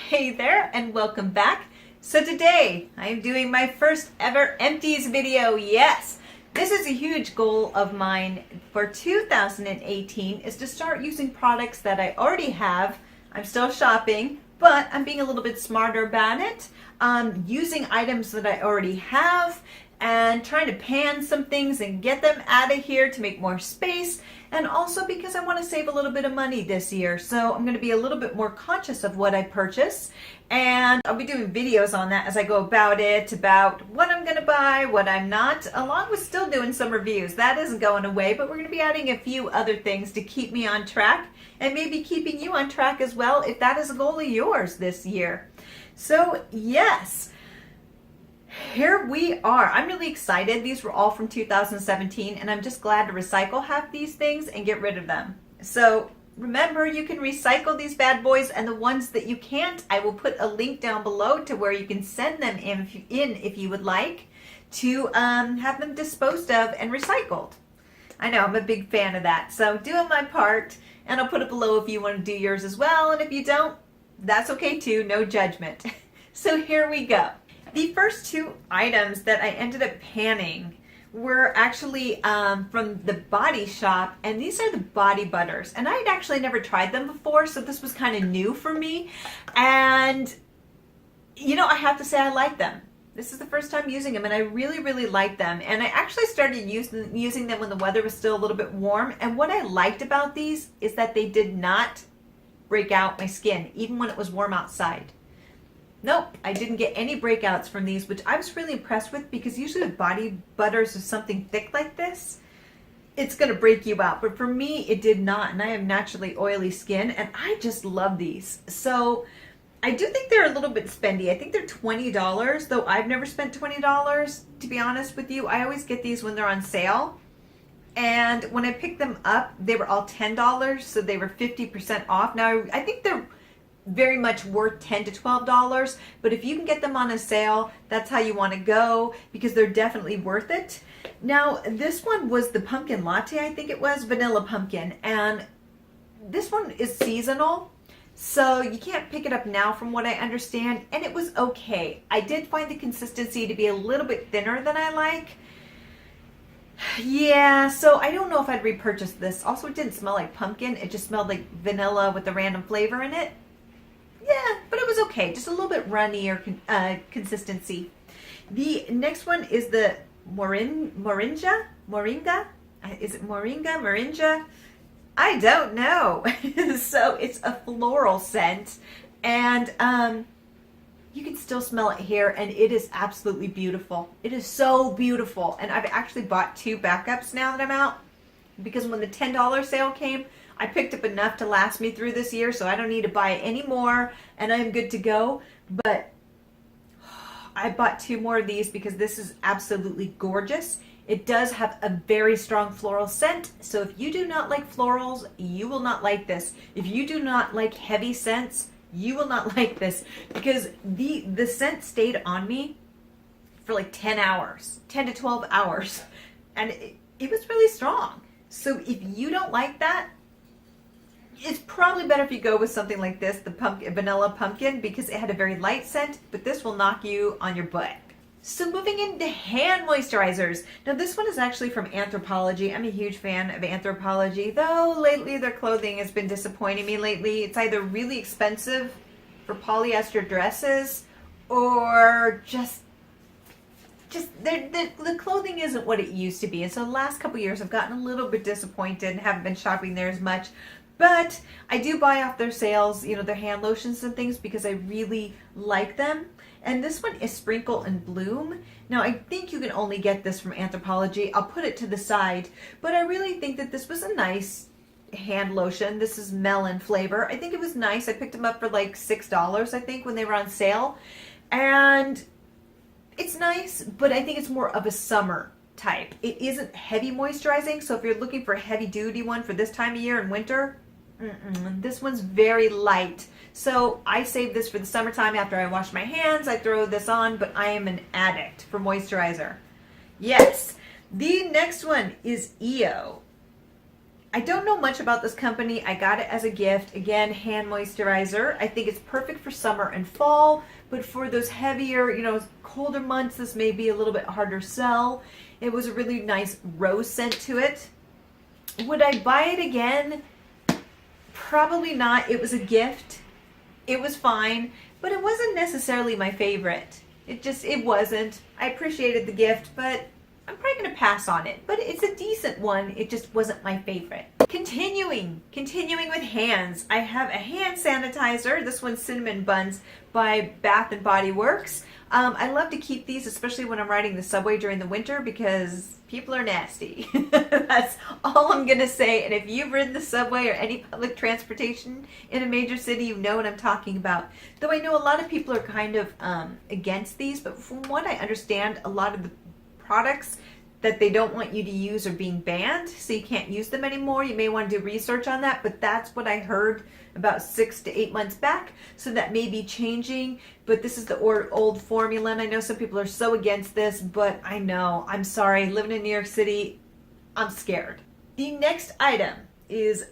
Hey there and welcome back. So today I am doing my first ever Empties video. Yes, this is a huge goal of mine for 2018 is to start using products that I already have. I'm still shopping, but I'm being a little bit smarter about it. Using items that I already have and trying to pan some things and get them out of here to make more space, and also because I want to save a little bit of money this year. So I'm going to be a little bit more conscious of what I purchase, and I'll be doing videos on that as I go about it, about what I'm going to buy, what I'm not, along with still doing some reviews. That isn't going away, but we're going to be adding a few other things to keep me on track and maybe keeping you on track as well if that is a goal of yours this year. So yes, here we are. I'm really excited. These were all from 2017, and I'm just glad to recycle half these things and get rid of them. So remember, you can recycle these bad boys, and the ones that you can't, I will put a link down below to where you can send them in if you would like to have them disposed of and recycled. I know, I'm a big fan of that. So doing my part, and I'll put it below if you want to do yours as well, and if you don't, that's okay too, no judgment. So here we go. The first two items that I ended up panning were actually from the Body Shop, and these are the body butters. And I had actually never tried them before, so this was kind of new for me. And, you know, I have to say I like them. This is the first time using them, and I really, really like them. And I actually started using them when the weather was still a little bit warm. And what I liked about these is that they did not break out my skin, even when it was warm outside. Nope, I didn't get any breakouts from these, which I was really impressed with, because usually with body butters or something thick like this, it's going to break you out. But for me, it did not, and I have naturally oily skin, and I just love these. So I do think they're a little bit spendy. I think they're $20, though I've never spent $20, to be honest with you. I always get these when they're on sale. And when I picked them up, they were all $10, so they were 50% off. Now, I think they're very much worth $10 to $12, but if you can get them on a sale, that's how you want to go, because they're definitely worth it. Now, this one was the pumpkin latte, I think it was, vanilla pumpkin, and this one is seasonal, so you can't pick it up now from what I understand, and it was okay. I did find the consistency to be a little bit thinner than I like. Yeah, so I don't know if I'd repurchase this. Also, it didn't smell like pumpkin. It just smelled like vanilla with a random flavor in it. Yeah, but it was okay. Just a little bit runnier consistency. The next one is the Moringa? Is it Moringa? I don't know. So it's a floral scent, and you can still smell it here, and it is absolutely beautiful. It is so beautiful, and I've actually bought two backups now that I'm out, because when the $10 sale came, I picked up enough to last me through this year, so I don't need to buy any more, and I'm good to go. But I bought two more of these because this is absolutely gorgeous. It does have a very strong floral scent, so if you do not like florals, you will not like this. If you do not like heavy scents, you will not like this, because the scent stayed on me for like 10 hours, 10 to 12 hours, and it was really strong. So if you don't like that, it's probably better if you go with something like this, the vanilla pumpkin, because it had a very light scent, but this will knock you on your butt. So moving into hand moisturizers. Now this one is actually from Anthropologie. I'm a huge fan of Anthropologie, though lately their clothing has been disappointing me lately. It's either really expensive for polyester dresses, or just the clothing isn't what it used to be. And so the last couple years I've gotten a little bit disappointed and haven't been shopping there as much. But I do buy off their sales, you know, their hand lotions and things, because I really like them. And this one is Sprinkle and Bloom. Now, I think you can only get this from Anthropologie. I'll put it to the side. But I really think that this was a nice hand lotion. This is melon flavor. I think it was nice. I picked them up for like $6, I think, when they were on sale. And it's nice, but I think it's more of a summer type. It isn't heavy moisturizing, so if you're looking for a heavy duty one for this time of year in winter, this one's very light. So I save this for the summertime. After I wash my hands, I throw this on, but I am an addict for moisturizer. Yes, the next one is EO. I don't know much about this company. I got it as a gift. Again, hand moisturizer. I think it's perfect for summer and fall, but for those heavier, colder months, this may be a little bit harder sell. It was a really nice rose scent to it. Would I buy it again? Probably not. It was a gift. It was fine, but it wasn't necessarily my favorite. It wasn't. I appreciated the gift, but I'm probably going to pass on it. But it's a decent one. It just wasn't my favorite. Continuing with hands. I have a hand sanitizer. This one's Cinnamon Buns by Bath and Body Works. I love to keep these, especially when I'm riding the subway during the winter, because people are nasty. That's all I'm going to say. And if you've ridden the subway or any public transportation in a major city, you know what I'm talking about. Though I know a lot of people are kind of against these, but from what I understand, a lot of the products that they don't want you to use are being banned, so you can't use them anymore. You may want to do research on that, but that's what I heard about 6 to 8 months back, so that may be changing. But this is the old formula, and I know some people are so against this, but I know, I'm sorry, living in New York City, I'm scared. The next item is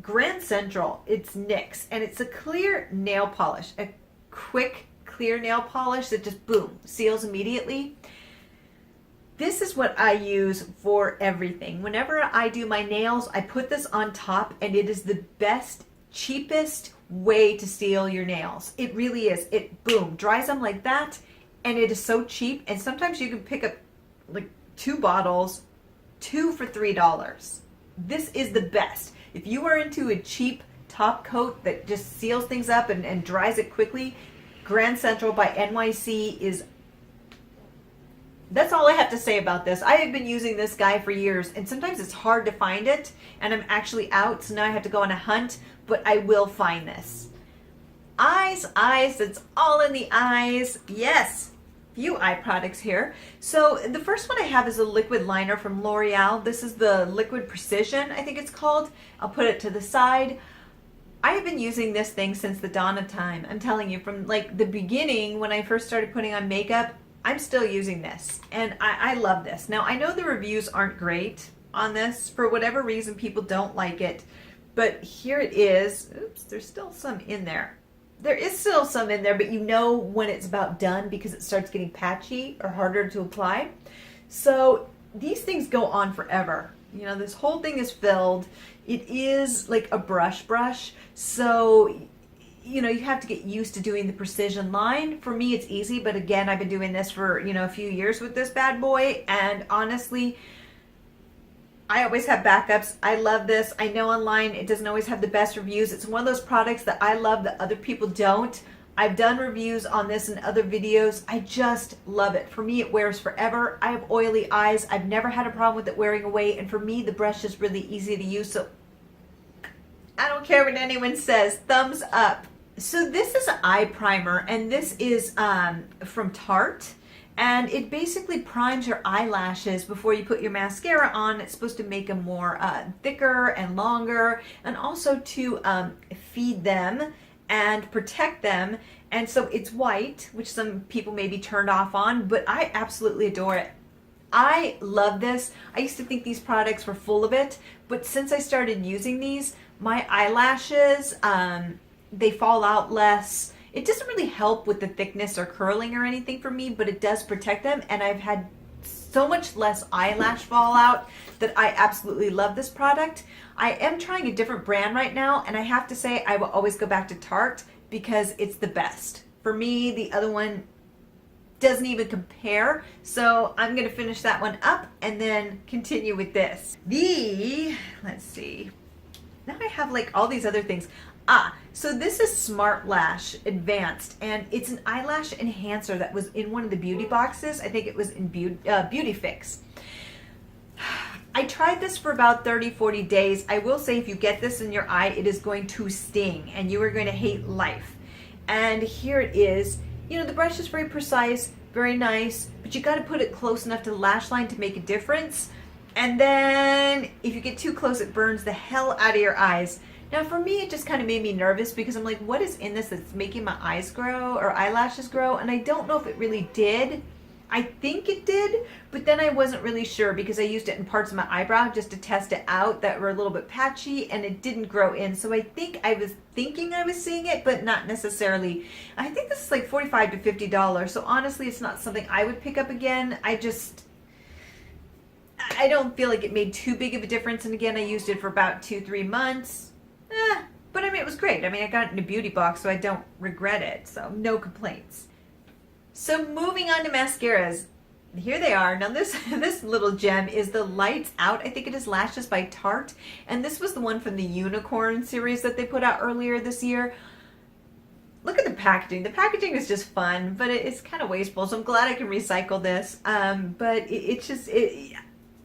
Grand Central. It's NYX, and it's a clear nail polish, a quick clear nail polish that just boom, seals immediately. This is what I use for everything. Whenever I do my nails, I put this on top, and it is the best, cheapest way to seal your nails. It really is. It boom, dries them like that, and it is so cheap. And sometimes you can pick up like 2 bottles, 2 for $3. This is the best. If you are into a cheap top coat that just seals things up and dries it quickly, Grand Central by NYC is. That's all I have to say about this. I have been using this guy for years, and sometimes it's hard to find it, and I'm actually out, so now I have to go on a hunt, but I will find this. Eyes, it's all in the eyes. Yes, few eye products here. So the first one I have is a liquid liner from L'Oreal. This is the Liquid Precision, I think it's called. I'll put it to the side. I have been using this thing since the dawn of time. I'm telling you, from like the beginning when I first started putting on makeup, I'm still using this, and I love this. Now, I know the reviews aren't great on this. For whatever reason, people don't like it, but here it is. Oops, there's still some in there. There is still some in there, but you know when it's about done because it starts getting patchy or harder to apply. So these things go on forever. This whole thing is filled. It is like a brush, so you have to get used to doing the precision line. For me, it's easy, but again, I've been doing this for, a few years with this bad boy, and honestly, I always have backups. I love this. I know online it doesn't always have the best reviews. It's one of those products that I love that other people don't. I've done reviews on this in other videos. I just love it. For me, it wears forever. I have oily eyes. I've never had a problem with it wearing away, and for me, the brush is really easy to use, so I don't care what anyone says. Thumbs up. So this is an eye primer, and this is from Tarte, and it basically primes your eyelashes before you put your mascara on. It's supposed to make them more thicker and longer, and also to feed them and protect them. And so it's white, which some people may be turned off on, but I absolutely adore it. I love this. I used to think these products were full of it, but since I started using these, my eyelashes, they fall out less. It doesn't really help with the thickness or curling or anything for me, but it does protect them, and I've had so much less eyelash fallout that I absolutely love this product. I am trying a different brand right now, and I have to say I will always go back to Tarte because it's the best. For me, the other one doesn't even compare, so I'm going to finish that one up and then continue with this. Let's see. Now I have like all these other things. So this is Smart Lash Advanced, and it's an eyelash enhancer that was in one of the beauty boxes. I think it was in Beauty Fix. I tried this for about 30-40 days. I will say if you get this in your eye, it is going to sting, and you are going to hate life. And here it is. The brush is very precise, very nice, but you got to put it close enough to the lash line to make a difference. And then if you get too close, it burns the hell out of your eyes. Now for me, it just kind of made me nervous because I'm like, what is in this that's making my eyes grow or eyelashes grow? And I don't know if it really did. I think it did, but then I wasn't really sure because I used it in parts of my eyebrow just to test it out that were a little bit patchy, and it didn't grow in. So I think I was thinking I was seeing it, but not necessarily. I think this is like $45 to $50. So honestly, it's not something I would pick up again. I don't feel like it made too big of a difference. And again, I used it for about 2-3 months. But I mean, it was great. I mean, I got it in a beauty box, so I don't regret it. So no complaints. So moving on to mascaras. Here they are. Now this little gem is the Lights Out. I think it is Lashes by Tarte. And this was the one from the Unicorn series that they put out earlier this year. Look at the packaging. The packaging is just fun, but it's kind of wasteful. So I'm glad I can recycle this. But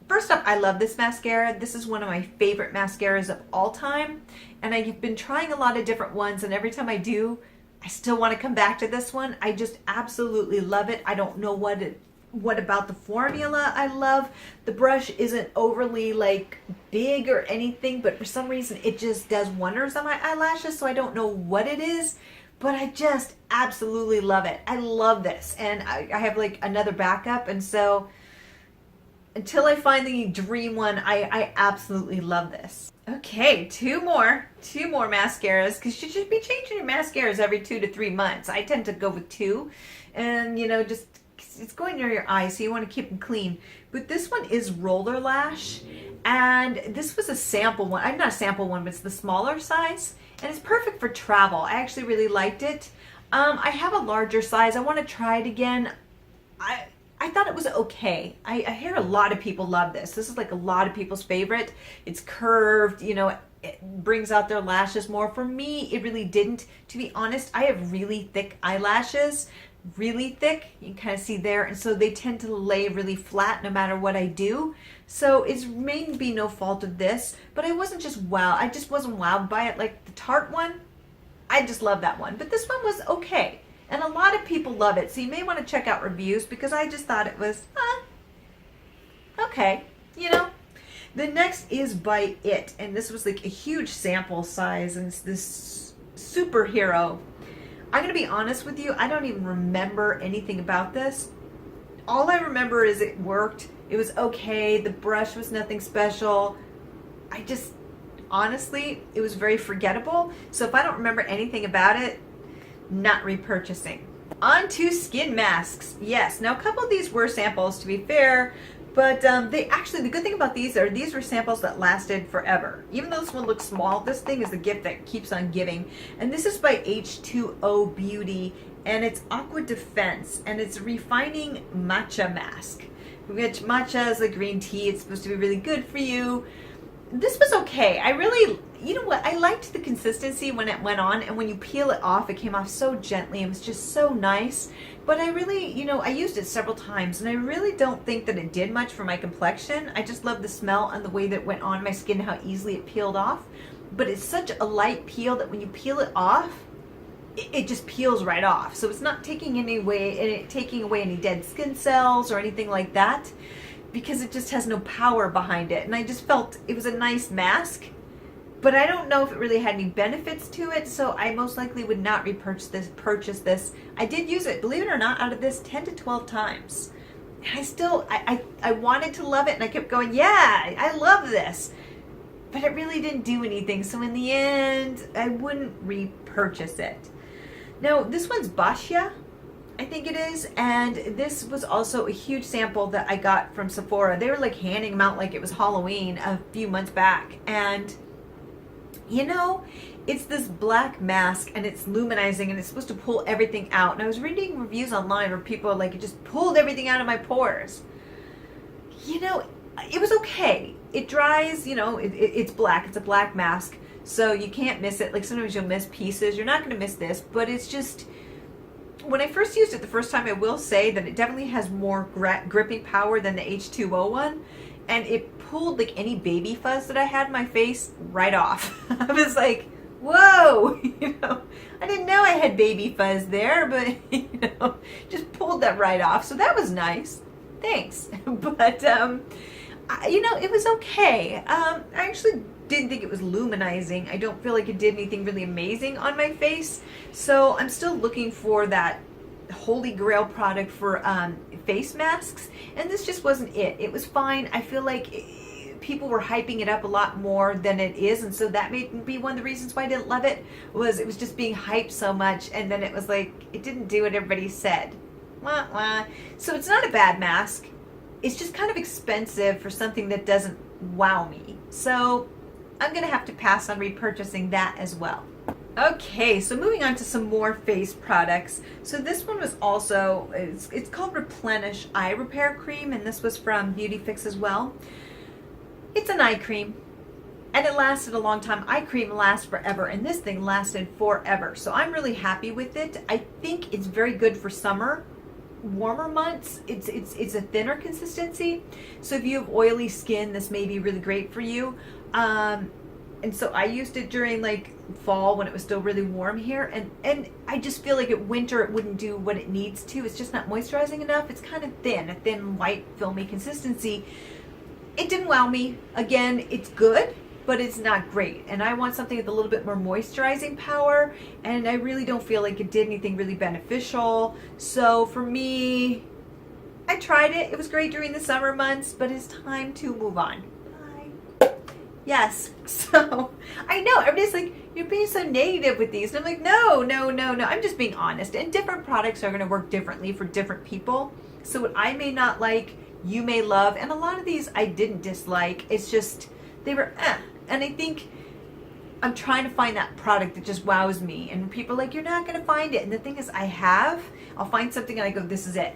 first off, I love this mascara. This is one of my favorite mascaras of all time. And I've been trying a lot of different ones, and every time I do, I still want to come back to this one. I just absolutely love it. I don't know what about the formula I love. The brush isn't overly like big or anything, but for some reason it just does wonders on my eyelashes, so I don't know what it is, but I just absolutely love it. I love this, and I have like another backup, and so until I find the dream one, I absolutely love this. Okay, two more mascaras, because you should be changing your mascaras every 2 to 3 months. I tend to go with 2, and just it's going near your eyes, so you want to keep them clean. But this one is Roller Lash, and this was a sample one. I'm not a sample one, but it's the smaller size, and it's perfect for travel. I actually really liked it. I have a larger size. I want to try it again. I thought it was okay. I hear a lot of people love this. This is like a lot of people's favorite. It's curved, it brings out their lashes more. For me, it really didn't. To be honest, I have really thick eyelashes, really thick. You can kind of see there. And so they tend to lay really flat no matter what I do. So it's maybe no fault of this, but I wasn't just wow. I just wasn't wowed by it like the Tarte one. I just love that one. But this one was okay. And a lot of people love it, so you may want to check out reviews, because I just thought it was, okay, The next is by It, and this was like a huge sample size, and it's this superhero. I'm going to be honest with you, I don't even remember anything about this. All I remember is it worked, it was okay, the brush was nothing special. Honestly, it was very forgettable, so if I don't remember anything about it, not repurchasing. On to skin masks. Yes, now a couple of these were samples, to be fair, but the good thing about these were samples that lasted forever. Even though this one looks small, this thing is the gift that keeps on giving. And this is by H2O Beauty, and it's Aqua Defense, and it's Refining Matcha Mask. Which matcha is a green tea. It's supposed to be really good for you. This was okay. I liked the consistency when it went on, and when you peel it off, it came off so gently. It was just so nice. But I really, I used it several times, and I really don't think that it did much for my complexion. I just love the smell and the way that it went on my skin, how easily it peeled off. But it's such a light peel that when you peel it off, it just peels right off. So it's not taking away any dead skin cells or anything like that, because it just has no power behind it. And I just felt it was a nice mask, but I don't know if it really had any benefits to it, so I most likely would not purchase this. I did use it, believe it or not, out of this 10 to 12 times. And I wanted to love it, and I kept going, yeah, I love this. But it really didn't do anything, so in the end, I wouldn't repurchase it. Now, this one's Basha, I think it is, and this was also a huge sample that I got from Sephora. They were like handing them out like it was Halloween a few months back, and it's this black mask, and it's luminizing, and it's supposed to pull everything out. And I was reading reviews online where people are like, it just pulled everything out of my pores. It was okay. It dries, it's black. It's a black mask, so you can't miss it. Like sometimes you'll miss pieces. You're not going to miss this, but it's just, when I first used it the first time, I will say that it definitely has more gripping power than the H2O one. And it pulled like any baby fuzz that I had in my face right off. I was like, whoa, I didn't know I had baby fuzz there, but just pulled that right off. So that was nice. Thanks. But, it was okay. I actually didn't think it was luminizing. I don't feel like it did anything really amazing on my face. So I'm still looking for that holy grail product for face masks, and this just wasn't it. It was fine. I feel like people were hyping it up a lot more than it is, and so that may be one of the reasons why I didn't love it. Was it was just being hyped so much, and then it was like it didn't do what everybody said. Wah, wah. So it's not a bad mask. It's just kind of expensive for something that doesn't wow me. So I'm gonna have to pass on repurchasing that as well. Okay, so moving on to some more face products. So this one was also, it's called Replenish Eye Repair Cream, and this was from Beauty Fix as well. It's an eye cream, and it lasted a long time. Eye cream lasts forever, and this thing lasted forever. So I'm really happy with it. I think it's very good for summer, warmer months. It's a thinner consistency. So if you have oily skin, this may be really great for you. And so I used it during like fall when it was still really warm here, and I just feel like at winter it wouldn't do what it needs to. It's just not moisturizing enough. It's kind of thin, a thin, white, filmy consistency. It didn't wow me. Again, it's good, but it's not great. And I want something with a little bit more moisturizing power, and I really don't feel like it did anything really beneficial. So for me, I tried it. It was great during the summer months, but it's time to move on. Yes. So I know everybody's like, you're being so negative with these. And I'm like, no. I'm just being honest. And different products are going to work differently for different people. So what I may not like, you may love. And a lot of these I didn't dislike. It's just, they were And I think I'm trying to find that product that just wows me. And people are like, you're not going to find it. And the thing is, I'll find something and I go, this is it.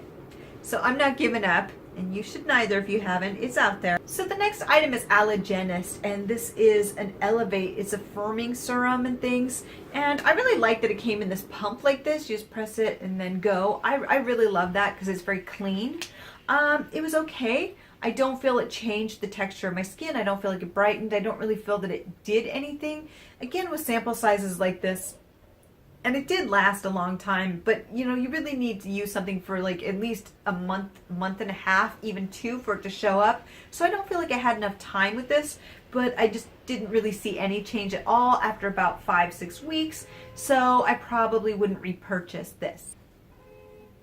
So I'm not giving up. And you should neither if you haven't. It's out there. So the next item is Janice, and this is an Elevate. It's a firming serum and things. And I really like that it came in this pump like this. You just press it and then go. I really love that because it's very clean. It was okay. I don't feel it changed the texture of my skin. I don't feel like it brightened. I don't really feel that it did anything. Again, with sample sizes like this, and it did last a long time, but you know, you really need to use something for like at least a month and a half, even 2, for it to show up. So I don't feel like I had enough time with this, but I just didn't really see any change at all after about 5-6 weeks. So I probably wouldn't repurchase this.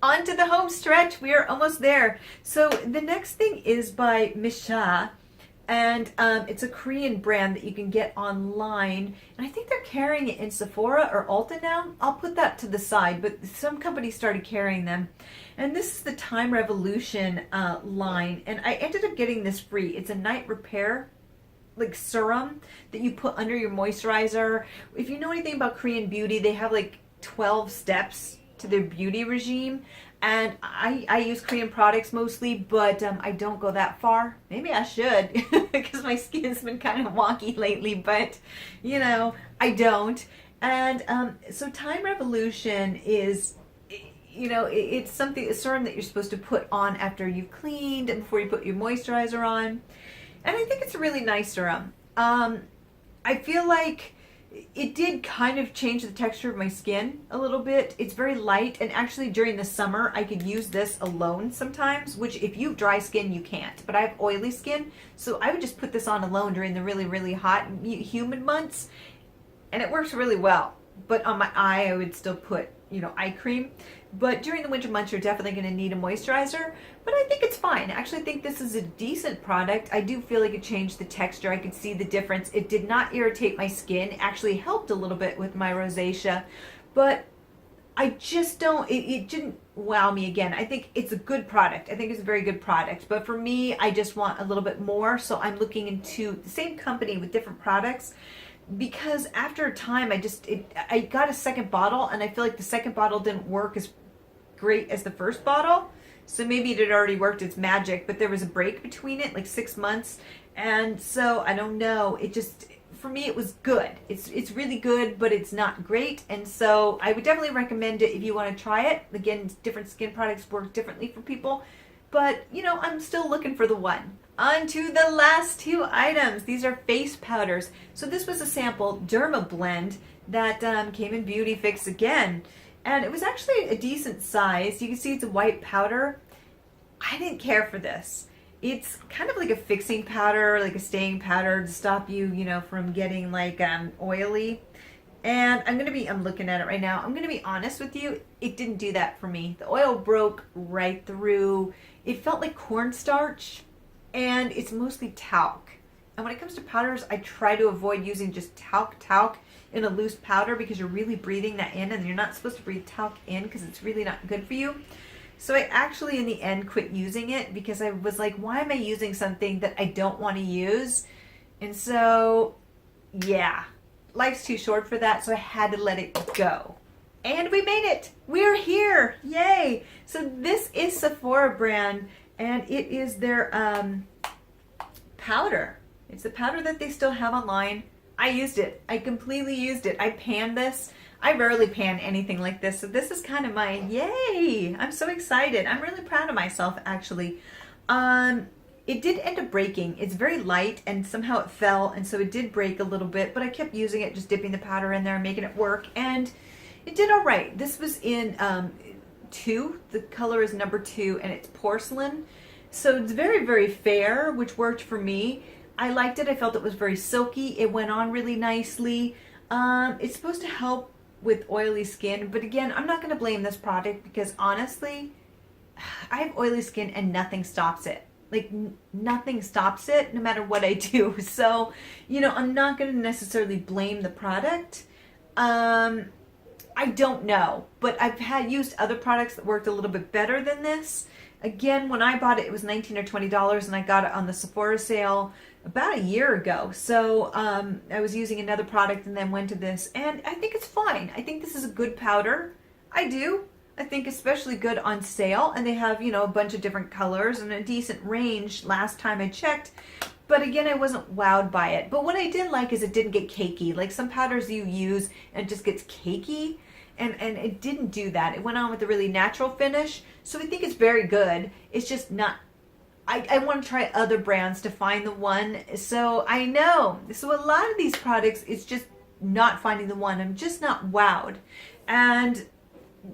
On to the home stretch. We are almost there. So the next thing is by Misha. And it's a Korean brand that you can get online. And I think they're carrying it in Sephora or Ulta now. I'll put that to the side, but some companies started carrying them. And this is the Time Revolution line. And I ended up getting this free. It's a night repair like serum that you put under your moisturizer. If you know anything about Korean beauty, they have like 12 steps to their beauty regime. And I use Korean products mostly, but I don't go that far. Maybe I should because my skin's been kind of wonky lately, but you know, I don't. And so Time Revolution is, you know, it's something, a serum that you're supposed to put on after you've cleaned and before you put your moisturizer on. And I think it's a really nice serum. I feel like it did kind of change the texture of my skin a little bit. It's very light, and actually during the summer I could use this alone sometimes, which if you have dry skin you can't, but I have oily skin, so I would just put this on alone during the really hot humid months, and it works really well. But on my eye I would still put, you know, eye cream. But during the winter months you're definitely going to need a moisturizer, but I think it's fine. I actually think this is a decent product. I do feel like it changed the texture. I could see the difference. It did not irritate my skin. It actually helped a little bit with my rosacea, but I just don't, it didn't wow me again. I think it's a good product. I think it's a very good product, but for me I just want a little bit more, so I'm looking into the same company with different products. Because after a time, I got a second bottle, and I feel like the second bottle didn't work as great as the first bottle. So maybe it had already worked its magic, but there was a break between it, like 6 months. And so I don't know. It just, for me, it was good. It's really good, but it's not great. And so I would definitely recommend it if you want to try it. Again, different skin products work differently for people. But, you know, I'm still looking for the one. On to the last 2 items. These are face powders. So this was a sample Dermablend that came in Beauty Fix again. And it was actually a decent size. You can see it's a white powder. I didn't care for this. It's kind of like a fixing powder, like a staying powder to stop you, you know, from getting like oily. And I'm looking at it right now. I'm going to be honest with you. It didn't do that for me. The oil broke right through. It felt like cornstarch, and it's mostly talc. And when it comes to powders, I try to avoid using just talc in a loose powder because you're really breathing that in, and you're not supposed to breathe talc in because it's really not good for you. So I actually, in the end, quit using it because I was like, why am I using something that I don't want to use? And so, yeah. Life's too short for that, so I had to let it go. And we made it. We're here. Yay. So this is Sephora brand, and it is their powder. It's the powder that they still have online. I used it. I completely used it. I panned this. I rarely pan anything like this, so this is kind of my yay. I'm so excited. I'm really proud of myself, actually. It did end up breaking. It's very light, and somehow it fell, and so it did break a little bit, but I kept using it, just dipping the powder in there and making it work, and it did all right. This was in 2. The color is number 2, and it's porcelain. So it's very, very fair, which worked for me. I liked it. I felt it was very silky. It went on really nicely. It's supposed to help with oily skin, but again, I'm not going to blame this product because honestly, I have oily skin and nothing stops it. Like, nothing stops it no matter what I do. So, you know, I'm not going to necessarily blame the product. I don't know, but I've used other products that worked a little bit better than this. Again, when I bought it, it was $19 or $20, and I got it on the Sephora sale about a year ago. So I was using another product and then went to this, and I think it's fine. I think this is a good powder. I do. I think especially good on sale, and they have, you know, a bunch of different colors and a decent range last time I checked. But again, I wasn't wowed by it. But what I did like is it didn't get cakey. Like some powders you use and it just gets cakey, and it didn't do that. It went on with a really natural finish. So I think it's very good. It's just not, I want to try other brands to find the one. So I know. So a lot of these products, it's just not finding the one. I'm just not wowed. And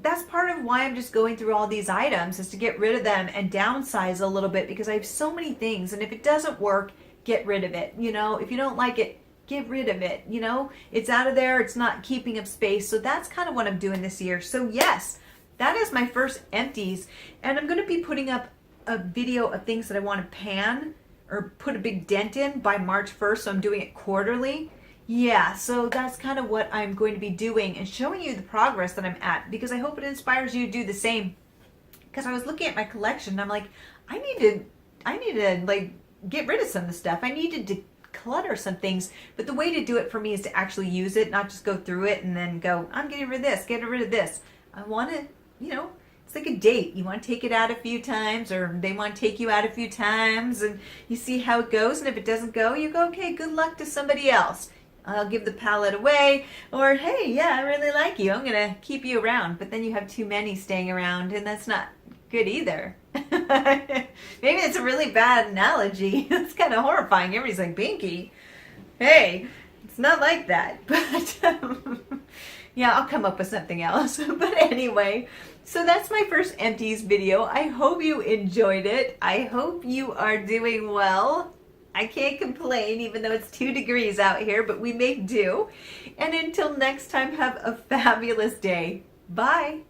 that's part of why I'm just going through all these items, is to get rid of them and downsize a little bit, because I have so many things, and if it doesn't work, get rid of it. You know, if you don't like it, get rid of it. You know, it's out of there. It's not keeping up space. So that's kind of what I'm doing this year. So yes, that is my first empties, and I'm going to be putting up a video of things that I want to pan or put a big dent in by March 1st. So I'm doing it quarterly. Yeah, so that's kind of what I'm going to be doing and showing you the progress that I'm at, because I hope it inspires you to do the same. Because I was looking at my collection and I'm like, I need to like get rid of some of the stuff. I needed to declutter some things, but the way to do it for me is to actually use it, not just go through it and then go, I'm getting rid of this, getting rid of this. I want to, you know, it's like a date. You want to take it out a few times, or they want to take you out a few times, and you see how it goes, and if it doesn't go, you go, okay, good luck to somebody else. I'll give the palette away, or hey, yeah, I really like you, I'm gonna keep you around. But then you have too many staying around, and that's not good either. Maybe it's a really bad analogy. It's kind of horrifying. Everybody's like, Binky, hey, it's not like that. But yeah, I'll come up with something else. But anyway, so that's my first empties video. I hope you enjoyed it. I hope you are doing well. I can't complain, even though it's 2 degrees out here, but we make do. And until next time, have a fabulous day. Bye.